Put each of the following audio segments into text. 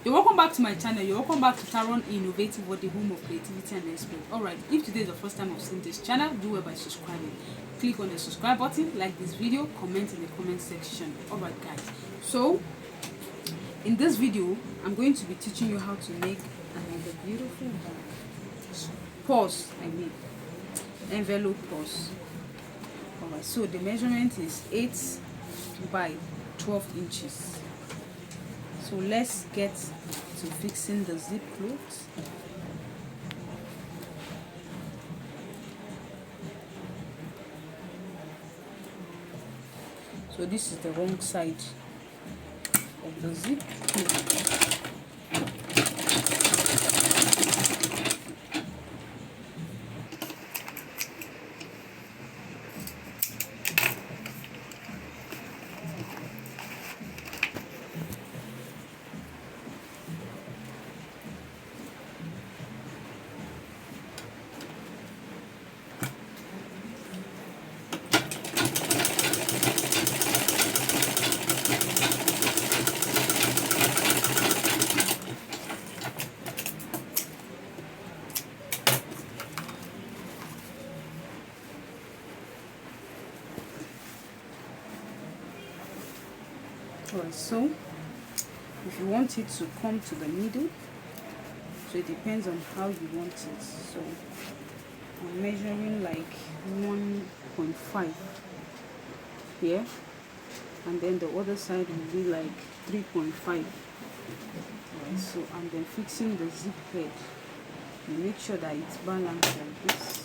You're welcome back to my channel. You're welcome back to Tarron Innovative World, the home of creativity and expert. Alright, if today is the first time of seeing this channel, do well by subscribing. Click on the subscribe button, like this video, comment in the comment section. Alright guys, so in this video, I'm going to be teaching you how to make another beautiful purse, envelope purse. Alright, so the measurement is 8 by 12 inches. So let's get to fixing the zip clothes. So this is the wrong side of the zip cloth. Alright, so if you want it to come to the middle, so it depends on how you want it. So I'm measuring like 1.5 here, and then the other side will be like 3.5. Alright, so I'm then fixing the zip head. You make sure that it's balanced like this.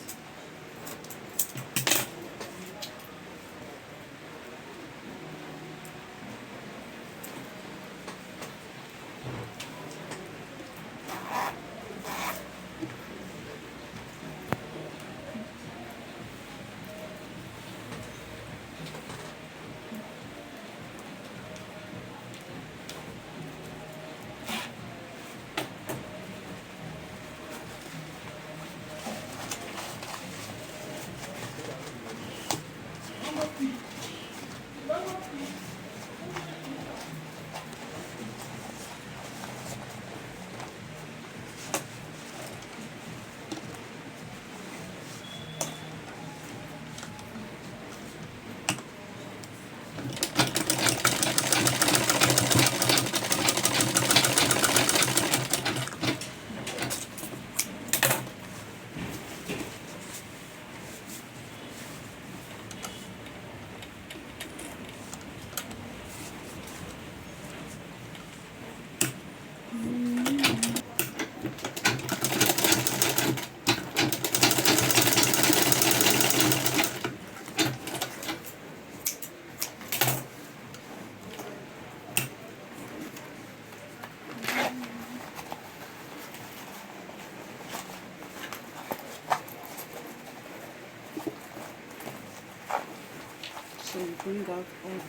So you bring out all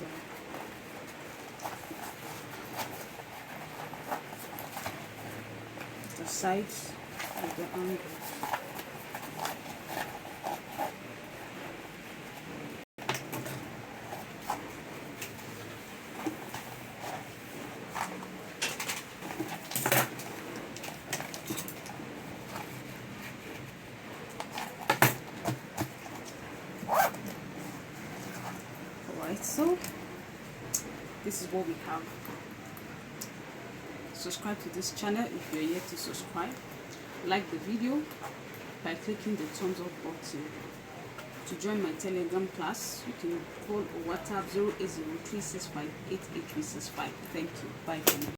the sides of the angle. So this is what we have. Subscribe to this channel if you're yet to subscribe. Like the video by clicking the thumbs up button. To join my Telegram class, you can call or WhatsApp 08036588365. Thank you. Bye for now.